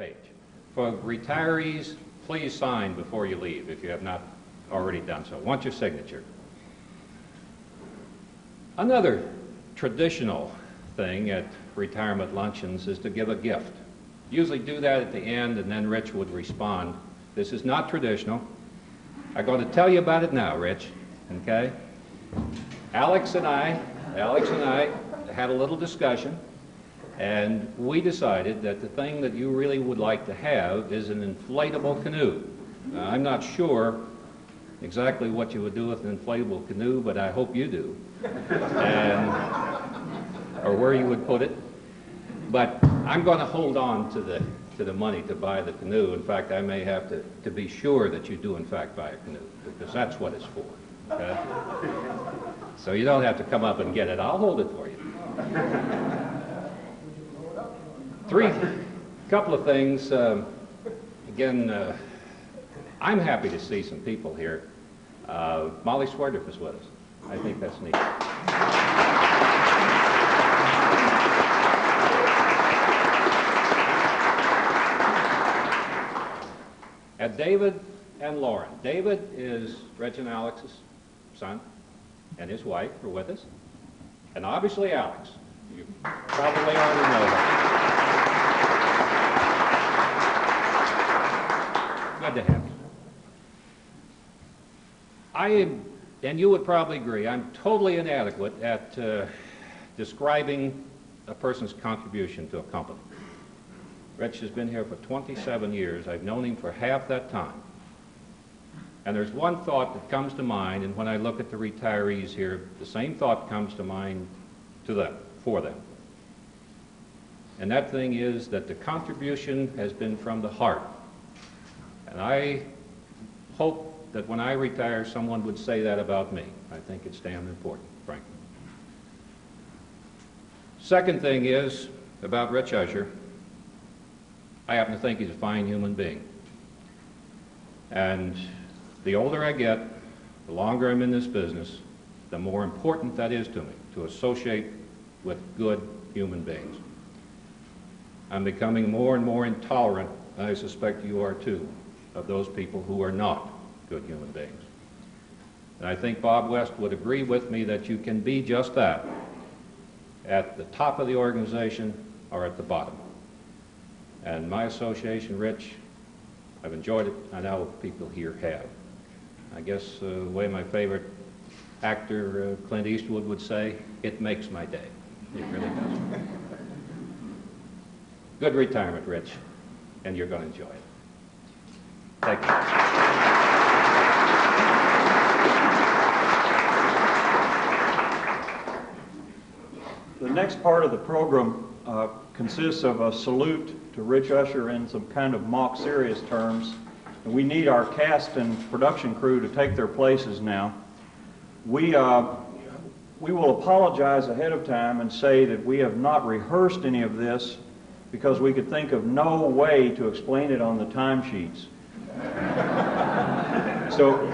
page. For retirees, please sign before you leave if you have not already done so. Want your signature. Another traditional thing at retirement luncheons is to give a gift. Usually do that at the end and then Rich would respond. This is not traditional. I'm going to tell you about it now, Rich, okay? Alex and I had a little discussion, and we decided that the thing that you really would like to have is an inflatable canoe. I'm not sure exactly what you would do with an inflatable canoe, but I hope you do, or where you would put it. But I'm going to hold on to the money to buy the canoe. In fact, I may have to be sure that you do in fact buy a canoe, because that's what it's for. Okay? So you don't have to come up and get it. I'll hold it for you. Couple of things. Again, I'm happy to see some people here. Molly Sverdrup is with us. I think that's neat. And David and Lauren. David is Rich and Alex's son, and his wife are with us. And obviously Alex. You probably already know that. Good to have you. And you would probably agree, I'm totally inadequate at describing a person's contribution to a company. Rich has been here for 27 years. I've known him for half that time. And there's one thought that comes to mind, and when I look at the retirees here, the same thought comes to mind for them. And that thing is that the contribution has been from the heart. And I hope that when I retire, someone would say that about me. I think it's damn important, frankly. Second thing is about Rich Usher. I happen to think he's a fine human being. And the older I get, the longer I'm in this business, the more important that is to me, to associate with good human beings. I'm becoming more and more intolerant, I suspect you are too, of those people who are not good human beings. And I think Bob West would agree with me that you can be just that, at the top of the organization or at the bottom. And my association, Rich, I've enjoyed it. I know people here have. I guess the way my favorite actor, Clint Eastwood, would say, it makes my day. It really does. Good retirement, Rich, and you're going to enjoy it. Thank you. The next part of the program consists of a salute to Rich Usher in some kind of mock serious terms. And we need our cast and production crew to take their places now. We will apologize ahead of time and say that we have not rehearsed any of this because we could think of no way to explain it on the timesheets. So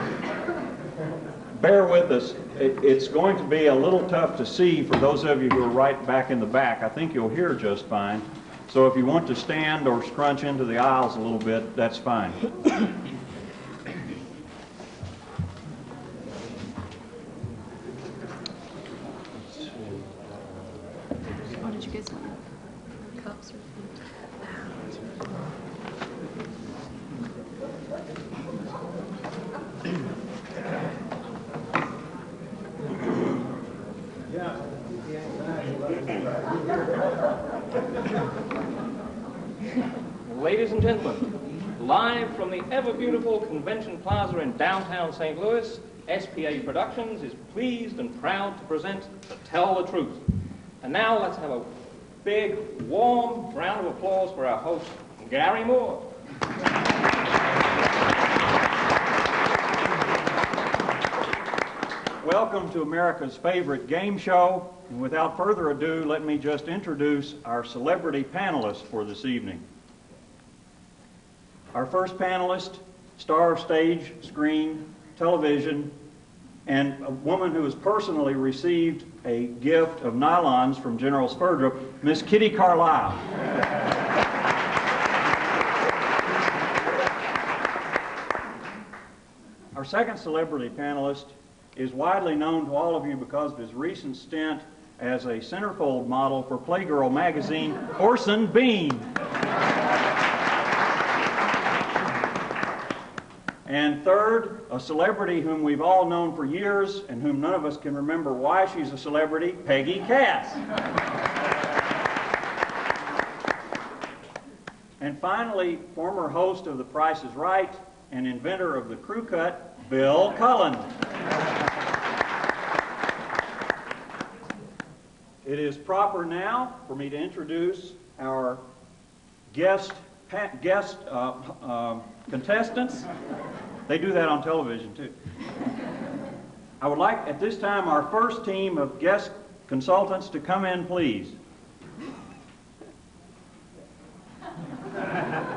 bear with us. It's going to be a little tough to see for those of you who are right back in the back. I think you'll hear just fine. So if you want to stand or scrunch into the aisles a little bit, that's fine. What did you guys want? Cups or food? Ladies and gentlemen, live from the ever-beautiful Convention Plaza in downtown St. Louis, SPA Productions is pleased and proud to present To Tell the Truth. And now let's have a big, warm round of applause for our host, Gary Moore. Welcome to America's favorite game show. And without further ado, let me just introduce our celebrity panelists for this evening. Our first panelist, star of stage, screen, television, and a woman who has personally received a gift of nylons from General Sverdrup, Miss Kitty Carlisle. second celebrity panelist is widely known to all of you because of his recent stint as a centerfold model for Playgirl magazine, Orson Bean. And third, a celebrity whom we've all known for years and whom none of us can remember why she's a celebrity, Peggy Cass. And finally, former host of The Price is Right and inventor of the crew cut, Bill Cullen. It is proper now for me to introduce our guest contestants. They do that on television too. I would like at this time our first team of guest consultants to come in, please.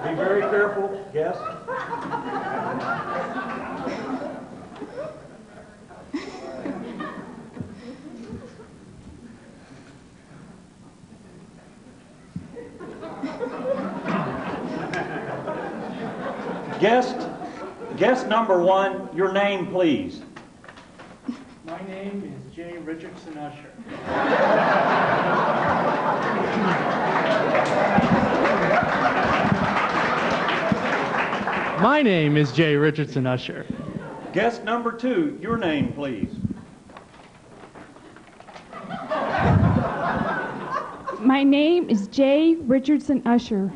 Be very careful, guests. Guest number one, your name, please. My name is J. Richardson Usher. My name is J. Richardson Usher. Guest number two, your name, please. My name is J. Richardson Usher.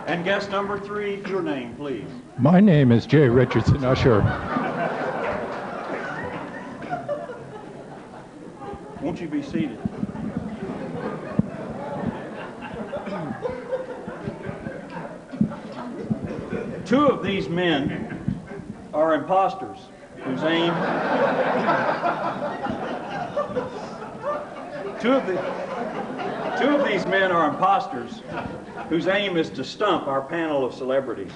And guest number three, your name, please. My name is J. Richardson Usher. Won't you be seated? Two of these men are imposters whose aim... Two of these men are imposters whose aim is to stump our panel of celebrities.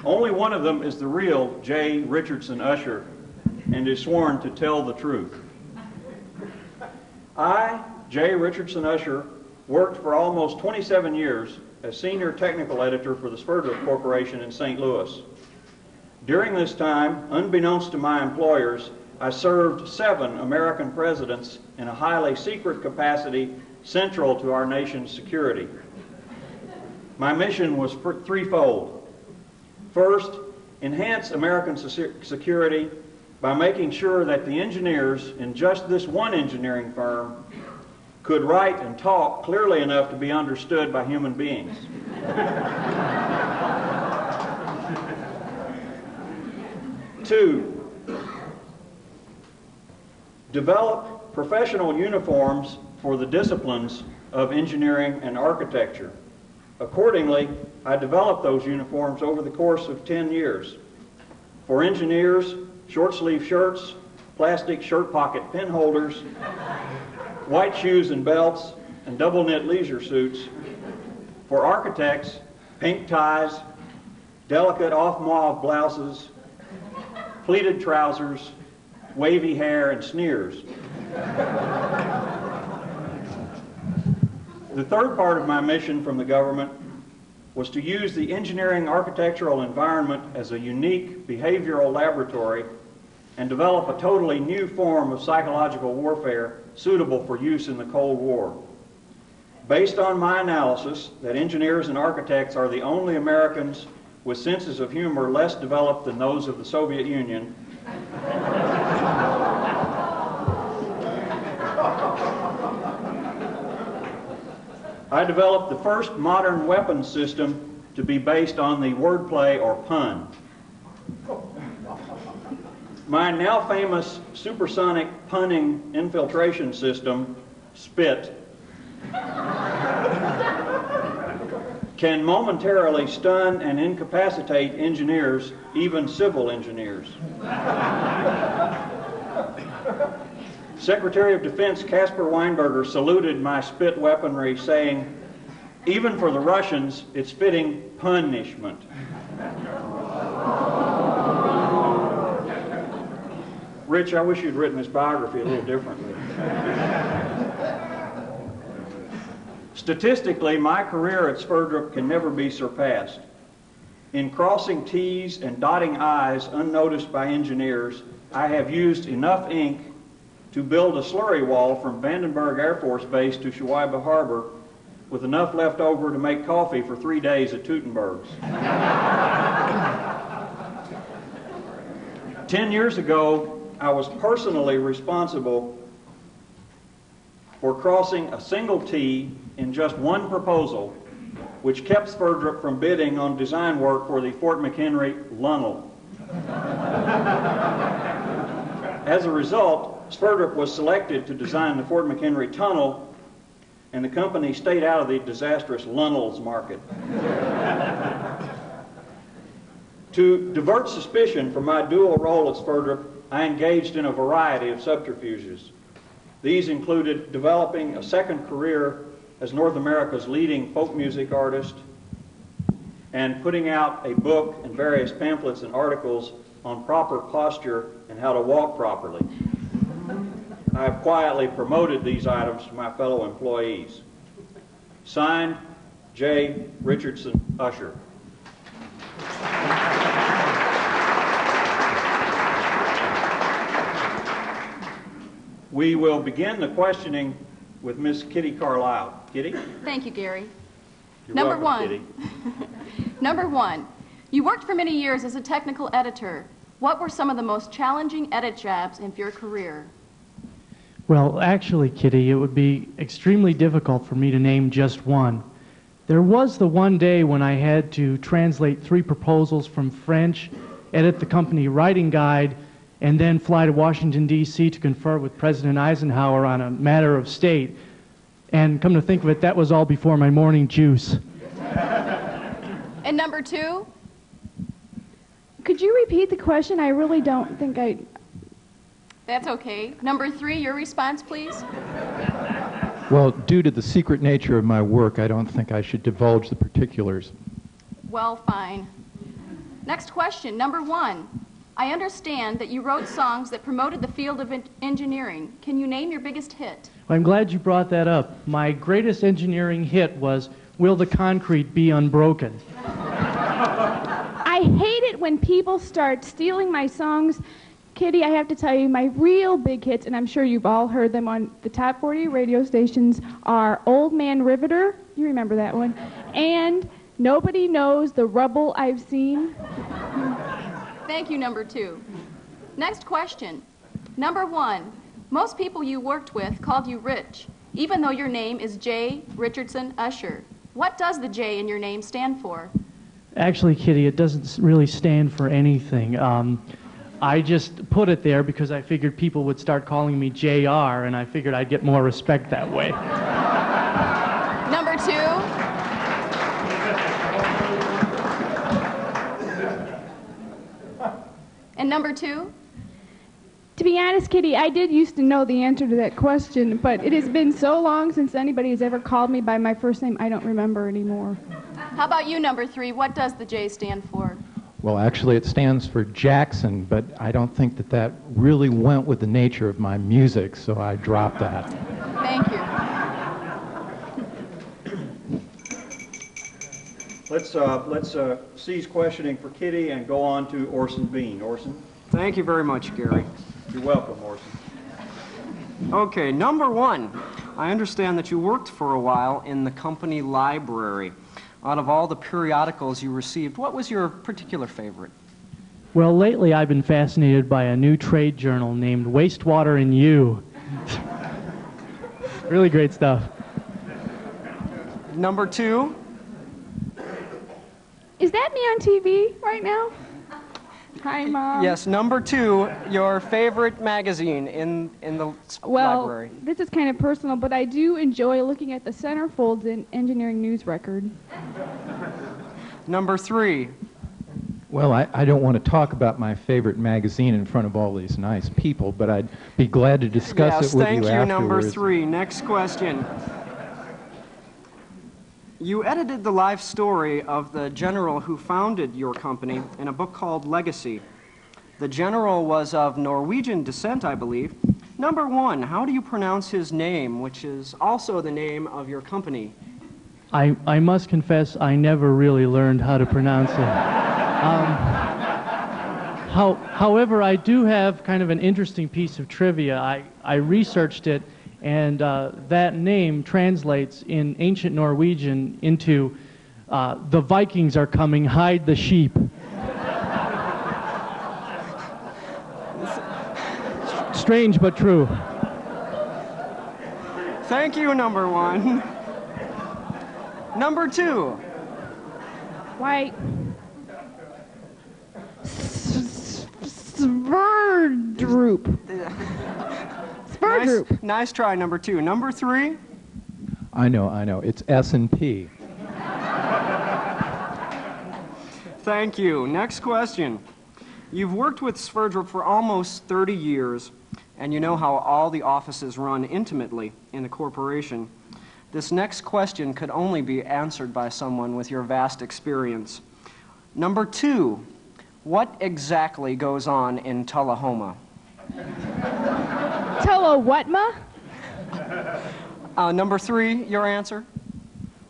Only one of them is the real J. Richardson Usher and is sworn to tell the truth. I, J. Richardson Usher, worked for almost 27 years as senior technical editor for the Sverdrup Corporation in St. Louis. During this time, unbeknownst to my employers, I served 7 American presidents in a highly secret capacity central to our nation's security. My mission was threefold. First, enhance American security by making sure that the engineers in just this one engineering firm could write and talk clearly enough to be understood by human beings. Two, develop professional uniforms for the disciplines of engineering and architecture. Accordingly, I developed those uniforms over the course of 10 years. For engineers, short-sleeve shirts, plastic shirt pocket pin holders, white shoes and belts, and double-knit leisure suits. For architects, pink ties, delicate off-mauve blouses, pleated trousers, wavy hair, and sneers. The third part of my mission from the government was to use the engineering architectural environment as a unique behavioral laboratory and develop a totally new form of psychological warfare suitable for use in the Cold War. Based on my analysis that engineers and architects are the only Americans with senses of humor less developed than those of the Soviet Union, I developed the first modern weapons system to be based on the wordplay or pun. My now famous supersonic punning infiltration system, SPIT, can momentarily stun and incapacitate engineers, even civil engineers. Secretary of Defense Caspar Weinberger saluted my SPIT weaponry, saying, "Even for the Russians, it's fitting punishment." Rich, I wish you'd written this biography a little differently. Statistically, my career at Sverdrup can never be surpassed. In crossing T's and dotting I's unnoticed by engineers, I have used enough ink to build a slurry wall from Vandenberg Air Force Base to Shawaiba Harbor with enough left over to make coffee for 3 days at Teutenberg's. 10 years ago, I was personally responsible for crossing a single T in just one proposal, which kept Sverdrup from bidding on design work for the Fort McHenry Lunnel. As a result, Sverdrup was selected to design the Fort McHenry Tunnel, and the company stayed out of the disastrous Lunnels market. To divert suspicion from my dual role at Sverdrup, I engaged in a variety of subterfuges. These included developing a second career as North America's leading folk music artist and putting out a book and various pamphlets and articles on proper posture and how to walk properly. I have quietly promoted these items to my fellow employees. Signed, J. Richardson Usher. We will begin the questioning with Miss Kitty Carlisle. Kitty? Thank you, Gary. You're Number welcome, one. Kitty. Number one, you worked for many years as a technical editor. What were some of the most challenging edit jobs in your career? Well, actually, Kitty, it would be extremely difficult for me to name just one. There was the one day when I had to translate 3 proposals from French, edit the company writing guide, and then fly to Washington, D.C. to confer with President Eisenhower on a matter of state. And come to think of it, that was all before my morning juice. And number two? Could you repeat the question? I really don't think I... That's okay. Number three, your response, please. Well, due to the secret nature of my work, I don't think I should divulge the particulars. Well, fine. Next question, number one. I understand that you wrote songs that promoted the field of engineering. Can you name your biggest hit? I'm glad you brought that up. My greatest engineering hit was Will the Concrete Be Unbroken? I hate it when people start stealing my songs. Kitty, I have to tell you, my real big hits, and I'm sure you've all heard them on the top 40 radio stations, are Old Man Riveter, you remember that one, and Nobody Knows the Rubble I've Seen. Thank you, number two. Next question. Number one, most people you worked with called you Rich, even though your name is J. Richardson Usher. What does the J in your name stand for? Actually, Kitty, it doesn't really stand for anything. I just put it there because I figured people would start calling me JR, and I figured I'd get more respect that way. Number two. And number two? To be honest, Kitty, I did used to know the answer to that question, but it has been so long since anybody has ever called me by my first name, I don't remember anymore. How about you, number three? What does the J stand for? Well, actually, it stands for Jackson, but I don't think that that really went with the nature of my music, so I dropped that. Thank you. Let's cease questioning for Kitty and go on to Orson Bean. Orson? Thank you very much, Gary. You're welcome, Orson. Okay, number one. I understand that you worked for a while in the company library. Out of all the periodicals you received, what was your particular favorite? Well, lately I've been fascinated by a new trade journal named Wastewater and You. Really great stuff. Number two. Is that me on TV right now? Hi, Mom. Yes, number two, your favorite magazine in the library. Well, this is kind of personal, but I do enjoy looking at the centerfolds in Engineering News Record. Number three. Well, I don't want to talk about my favorite magazine in front of all these nice people, but I'd be glad to discuss Yes, it with thank you you, afterwards. number three. Next question. You edited the life story of the general who founded your company in a book called Legacy. The general was of Norwegian descent, I believe. Number one, how do you pronounce his name, which is also the name of your company? I must confess I never really learned how to pronounce it. However, I do have kind of an interesting piece of trivia. I researched it, and that name translates in ancient Norwegian into the Vikings are coming, hide the sheep. Strange but true. Thank you, number one. Number two. Why? Sverdrup. Sverdrup. Nice try, number two. Number three. I know. It's S&P. Thank you. Next question. You've worked with Sverdrup for almost 30 years, and you know how all the offices run intimately in the corporation. This next question could only be answered by someone with your vast experience. Number two, what exactly goes on in Tullahoma? Tullahoma? Number three, your answer?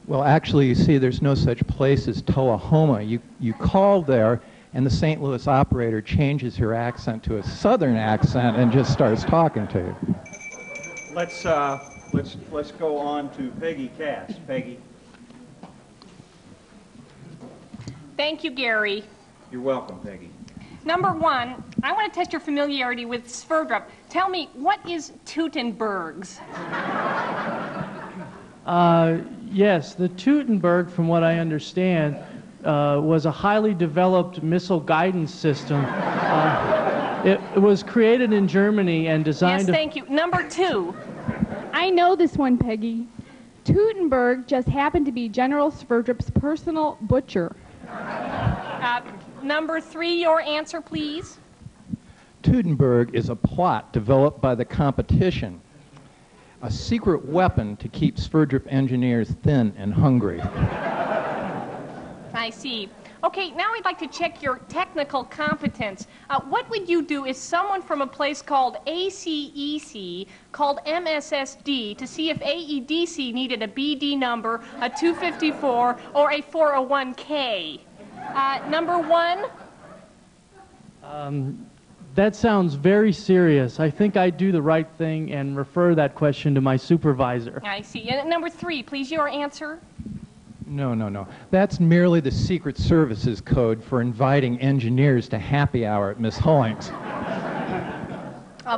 Well, actually, you see, there's no such place as Tullahoma. You call there, and the St. Louis operator changes her accent to a southern accent and just starts talking to you. Let's go on to Peggy Cass. Peggy. Thank you, Gary. You're welcome, Peggy. Number one, I want to test your familiarity with Sverdrup. Tell me, what is Teutenbergs? Yes, the Teutenberg, from what I understand, was a highly developed missile guidance system. It was created in Germany and designed... Yes, thank you. Number two. I know this one, Peggy. Teutenberg just happened to be General Sverdrup's personal butcher. Number three, your answer, please. Teutenberg is a plot developed by the competition, a secret weapon to keep Sverdrup engineers thin and hungry. I see. Okay, now I'd like to check your technical competence. What would you do if someone from a place called ACEC called MSSD to see if AEDC needed a BD number, a 254, or a 401k? Number one? That sounds very serious. I think I'd do the right thing and refer that question to my supervisor. I see. And number three, please, your answer? No. That's merely the Secret Service's code for inviting engineers to happy hour at Miss Holling's.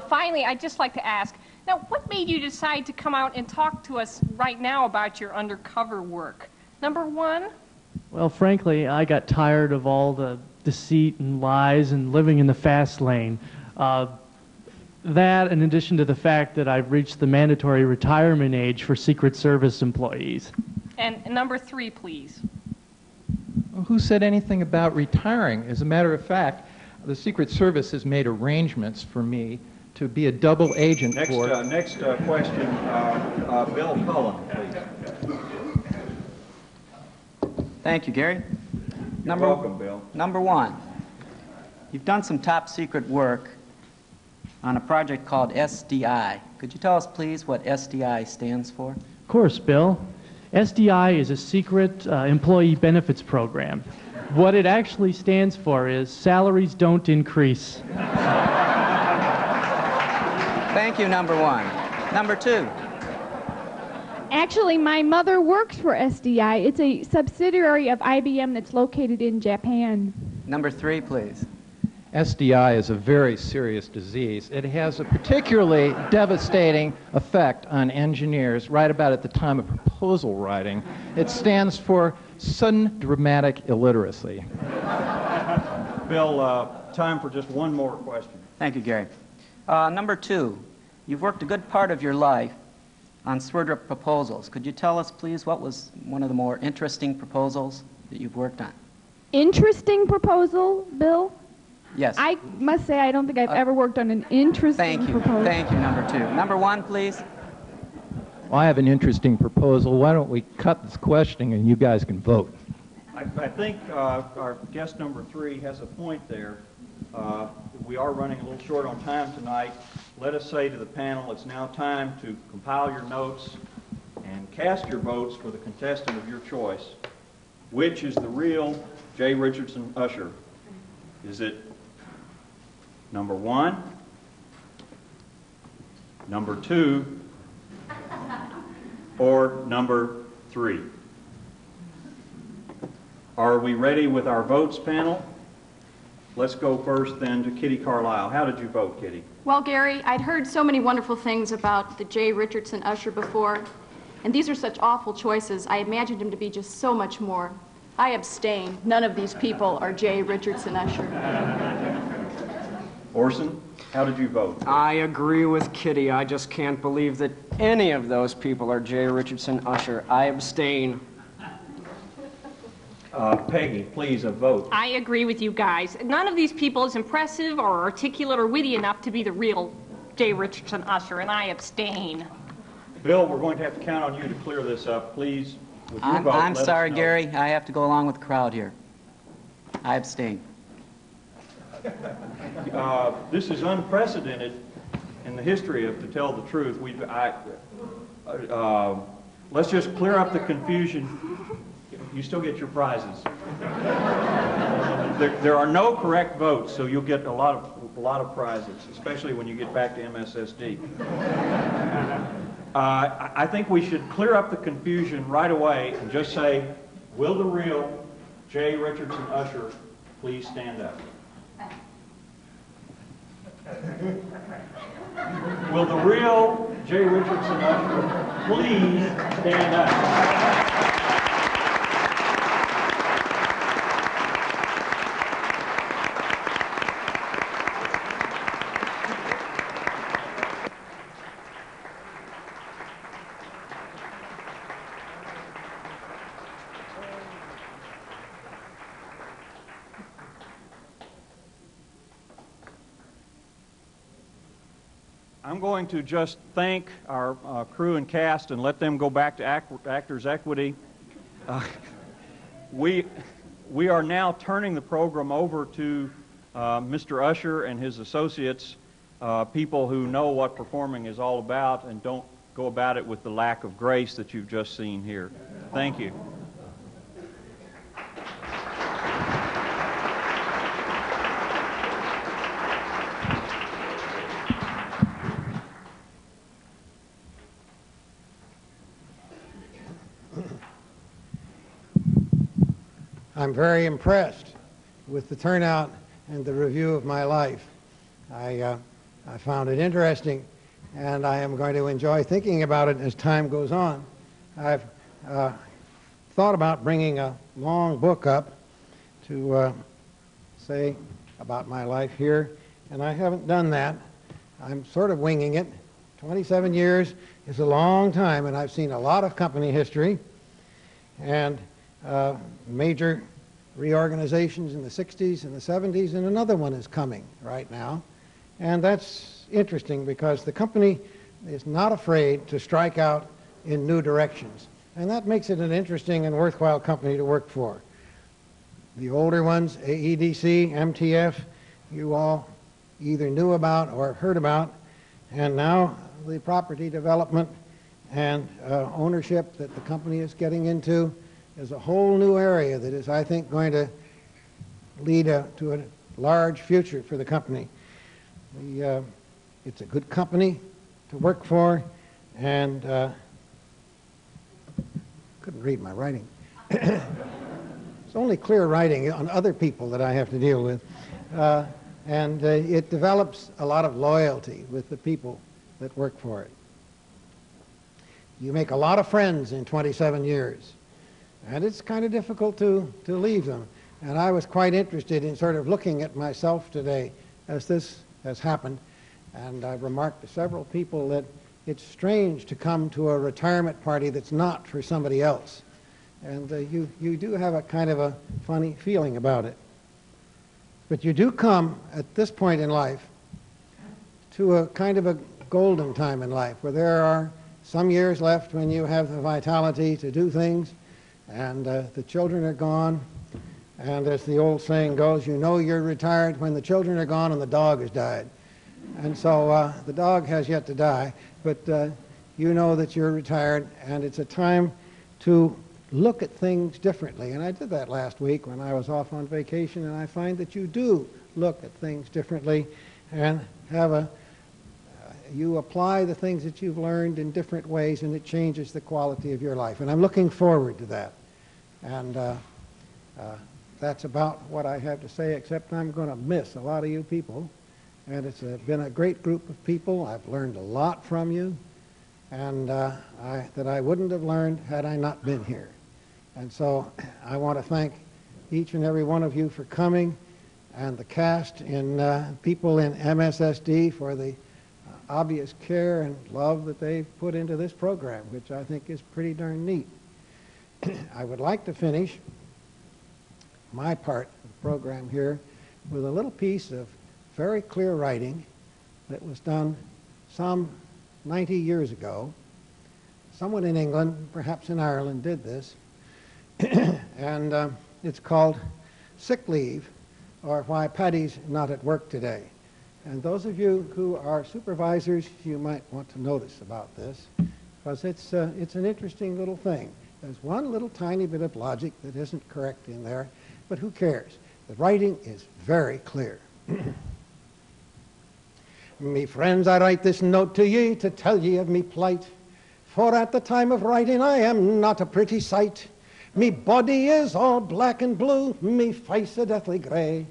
Finally, I'd just like to ask, now, what made you decide to come out and talk to us right now about your undercover work? Number one? Well, frankly, I got tired of all the deceit and lies and living in the fast lane. That, in addition to the fact that I've reached the mandatory retirement age for Secret Service employees. And number three, please. Well, who said anything about retiring? As a matter of fact, the Secret Service has made arrangements for me to be a double agent for... Next question, Bill Cullen, please. Thank you, Gary. You're welcome, Bill. Number one, you've done some top secret work on a project called SDI. Could you tell us, please, what SDI stands for? Of course, Bill. SDI is a secret employee benefits program. What it actually stands for is salaries don't increase. Thank you, number one. Number two. Actually, my mother works for SDI. It's a subsidiary of IBM that's located in Japan. Number three, please. SDI is a very serious disease. It has a particularly devastating effect on engineers right about at the time of proposal writing. It stands for sudden dramatic illiteracy. Bill, time for just one more question. Thank you, Gary. Number two, you've worked a good part of your life on Sverdrup proposals. Could you tell us, please, what was one of the more interesting proposals that you've worked on? Interesting proposal, Bill? Yes. I must say I don't think I've ever worked on an interesting proposal. Thank you, number two. Number one, please. Well, I have an interesting proposal. Why don't we cut this questioning and you guys can vote? I think our guest number three has a point there. We are running a little short on time tonight. Let us say to the panel, it's now time to compile your notes and cast your votes for the contestant of your choice. Which is the real J. Richardson Usher? Is it number 1, number 2, or number 3? Are we ready with our votes, panel? Let's go first then to Kitty Carlisle. How did you vote, Kitty? Well, Gary, I'd heard so many wonderful things about the J. Richardson Usher before, and these are such awful choices. I imagined him to be just so much more. I abstain. None of these people are J. Richardson Usher. Orson, how did you vote? I agree with Kitty. I just can't believe that any of those people are J. Richardson Usher. I abstain. Peggy, please, a vote. I agree with you guys. None of these people is impressive or articulate or witty enough to be the real J. Richardson Usher, and I abstain. Bill, we're going to have to count on you to clear this up. Please, with your vote, I'm let us sorry, know. Gary. I have to go along with the crowd here. I abstain. This is unprecedented in the history of To Tell the Truth. Let's just clear up the confusion. You still get your prizes. There are no correct votes, so you'll get a lot of prizes, especially when you get back to MSSD. I think we should clear up the confusion right away and just say, will the real J. Richardson Usher please stand up? Will the real J. Richardson Usher please stand up? I'm going to just thank our crew and cast and let them go back to Actors Equity. We are now turning the program over to Mr. Usher and his associates, people who know what performing is all about and don't go about it with the lack of grace that you've just seen here. Thank you. I'm very impressed with the turnout and the review of my life. I found it interesting, and I am going to enjoy thinking about it as time goes on. I've thought about bringing a long book up to say about my life here, and I haven't done that. I'm sort of winging it. 27 years is a long time, and I've seen a lot of company history, and major reorganizations in the 60s and the 70s, and another one is coming right now. And that's interesting because the company is not afraid to strike out in new directions. And that makes it an interesting and worthwhile company to work for. The older ones, AEDC, MTF, you all either knew about or heard about, and now the property development and ownership that the company is getting into is a whole new area that is, I think, going to lead to a large future for the company. It's a good company to work for, and couldn't read my writing. It's only clear writing on other people that I have to deal with. And it develops a lot of loyalty with the people that work for it. You make a lot of friends in 27 years. And it's kind of difficult to leave them. And I was quite interested in sort of looking at myself today as this has happened. And I've remarked to several people that it's strange to come to a retirement party that's not for somebody else. And you do have a kind of a funny feeling about it. But you do come at this point in life to a kind of a golden time in life where there are some years left when you have the vitality to do things, and the children are gone, and as the old saying goes, you know you're retired when the children are gone and the dog has died. And so the dog has yet to die, but you know that you're retired, and it's a time to look at things differently. And I did that last week when I was off on vacation, and I find that you do look at things differently and you apply the things that you've learned in different ways, and it changes the quality of your life. And I'm looking forward to that. And that's about what I have to say, except I'm going to miss a lot of you people. And it's been a great group of people. I've learned a lot from you, and that I wouldn't have learned had I not been here. And so I want to thank each and every one of you for coming, and the cast and people in MSSD for the obvious care and love that they've put into this program, which I think is pretty darn neat. I would like to finish my part of the program here with a little piece of very clear writing that was done some 90 years ago. Someone in England, perhaps in Ireland, did this. And it's called Sick Leave, or Why Paddy's Not at Work Today. And those of you who are supervisors, you might want to notice about this, because it's an interesting little thing. There's one little tiny bit of logic that isn't correct in there, but who cares? The writing is very clear. Me friends, I write this note to ye to tell ye of me plight, for at the time of writing I am not a pretty sight. Me body is all black and blue, me face a deathly grey,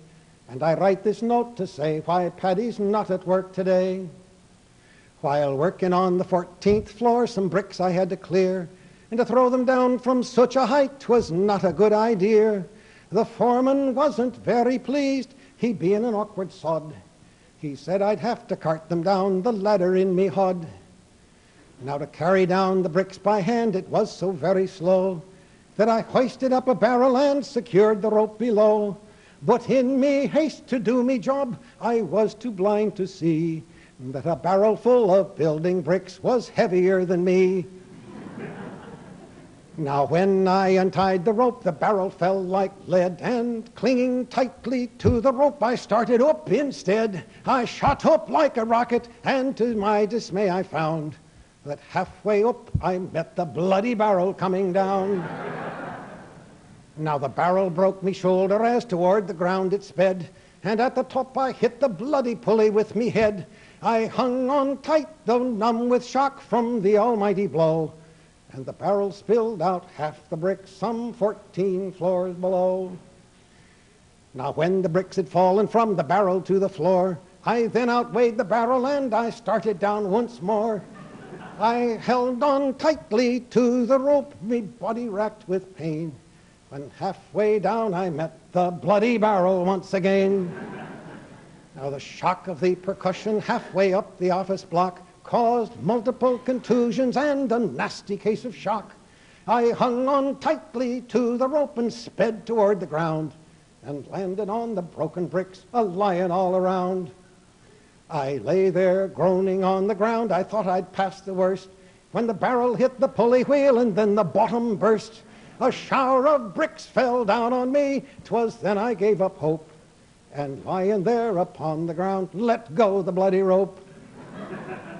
and I write this note to say why Paddy's not at work today. While working on the 14th floor, some bricks I had to clear, and to throw them down from such a height 'twas not a good idea. The foreman wasn't very pleased, he being an awkward sod. He said I'd have to cart them down the ladder in me hod. Now to carry down the bricks by hand, it was so very slow that I hoisted up a barrel and secured the rope below. But in me haste to do me job, I was too blind to see that a barrel full of building bricks was heavier than me. Now when I untied the rope, the barrel fell like lead, and clinging tightly to the rope, I started up instead. I shot up like a rocket, and to my dismay I found that halfway up I met the bloody barrel coming down. Now the barrel broke me shoulder as toward the ground it sped, and at the top I hit the bloody pulley with me head. I hung on tight, though numb with shock from the almighty blow, and the barrel spilled out half the bricks some 14 floors below. Now when the bricks had fallen from the barrel to the floor, I then outweighed the barrel and I started down once more. I held on tightly to the rope, me body racked with pain. When halfway down I met the bloody barrel once again. Now the shock of the percussion halfway up the office block caused multiple contusions and a nasty case of shock. I hung on tightly to the rope and sped toward the ground and landed on the broken bricks, a lying all around. I lay there groaning on the ground. I thought I'd passed the worst when the barrel hit the pulley wheel and then the bottom burst. A shower of bricks fell down on me. 'Twas then I gave up hope and lying there upon the ground let go the bloody rope.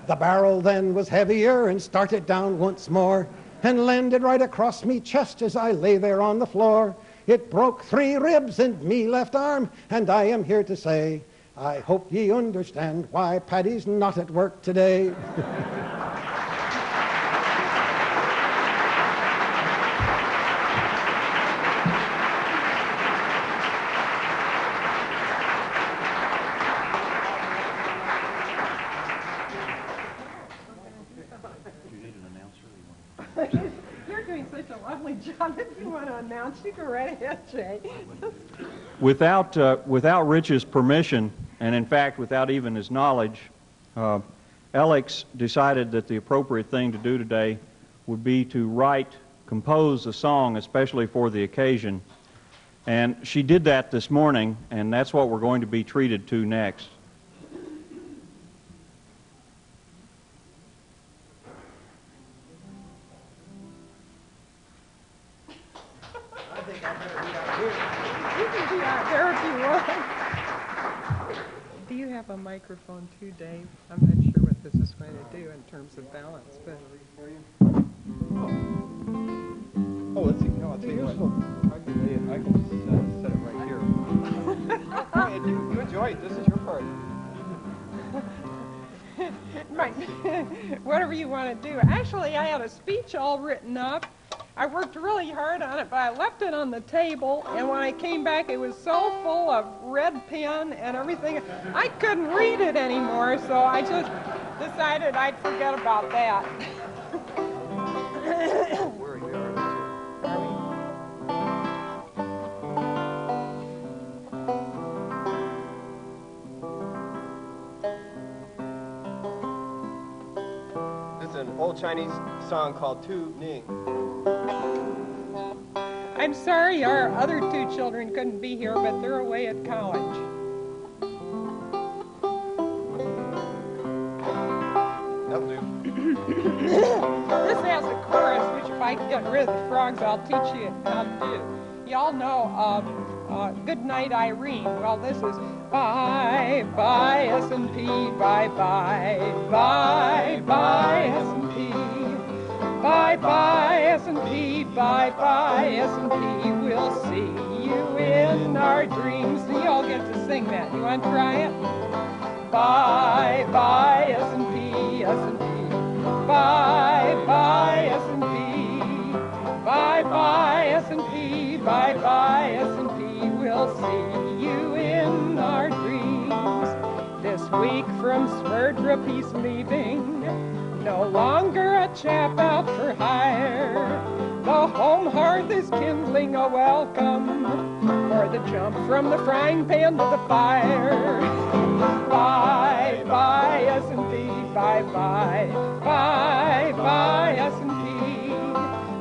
The barrel then was heavier and started down once more and landed right across me chest as I lay there on the floor. It broke 3 ribs in me left arm, and I am here to say, I hope ye understand why Paddy's not at work today. You're doing such a lovely job. If you want to announce, you go right ahead, Jay. Without Rich's permission, and in fact without even his knowledge, Alex decided that the appropriate thing to do today would be to compose a song especially for the occasion. And she did that this morning, and that's what we're going to be treated to next. Do you have a microphone too, Dave? I'm not sure what this is going to do in terms of balance, but... Oh, let's see. No, I'll tell you what. I can just set it right here. Go ahead. You enjoy it. This is your part. Whatever you want to do. Actually, I had a speech all written up. I worked really hard on it, but I left it on the table, and when I came back, it was so full of red pen and everything, I couldn't read it anymore, so I just decided I'd forget about that. This is an old Chinese song called Tu Ning. I'm sorry our other two children couldn't be here, but they're away at college. That'll do. This has a chorus, which if I can get rid of the frogs, I'll teach you how to do. Y'all know Good Night Irene. Well, this is bye, bye, S&P, bye, bye, bye, bye, S&P. Bye bye S&P, bye bye S&P, we'll see you in our dreams. So you all get to sing that. You want to try it? Bye bye S&P, S&P, bye bye S&P, bye bye S&P, bye bye S&P, we'll see you in our dreams. This week from Sverdrup he's leaving. No longer a chap out for hire. The home hearth is kindling a welcome for the jump from the frying pan to the fire. Bye, bye, S&P, bye, bye, bye, bye, S&P,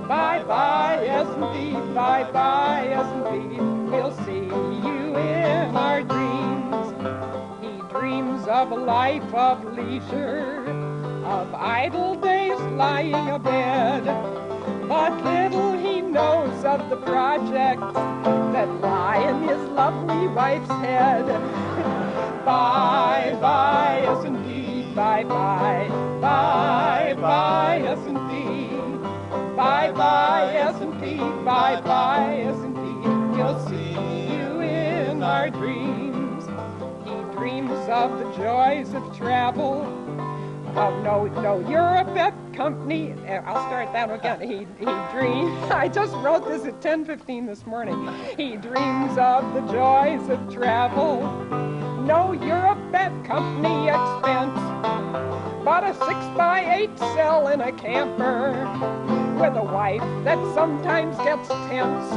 bye, bye, S&P, bye, bye, S&P. We'll see you in our dreams. He dreams of a life of leisure, of idle days lying abed, but little he knows of the projects that lie in his lovely wife's head. Bye, bye, S&P, bye, bye, bye, bye, S&P, bye, bye, S&P, bye, bye, S&P, we'll see you in our dreams. He dreams of the joys of travel, of no Europe at company. I'll start that again. He dreams. I just wrote this at 10:15 this morning. He dreams of the joys of travel. No Europe at company expense, but a 6x8 cell in a camper with a wife that sometimes gets tense.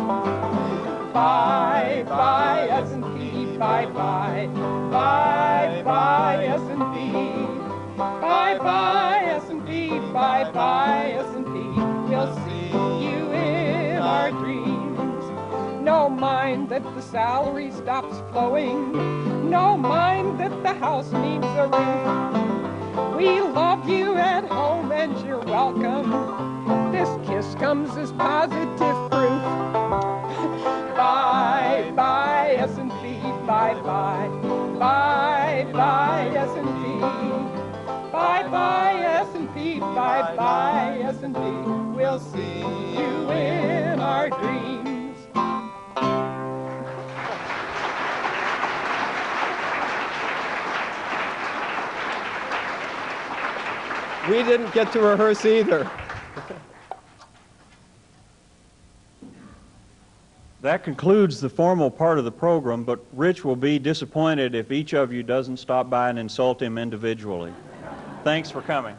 Bye bye S&P, bye bye, bye bye S&P. Bye bye S&P, bye bye S&P, we'll see you in our dreams. No mind that the salary stops flowing, no mind that the house needs a roof. We love you at home and you're welcome. This kiss comes as positive proof. Bye bye S&P, bye bye, bye bye S&P. Bye bye S&P, bye bye S&P, we'll see you in our dreams. We didn't get to rehearse either. That concludes the formal part of the program, but Rich will be disappointed if each of you doesn't stop by and insult him individually. Thanks for coming.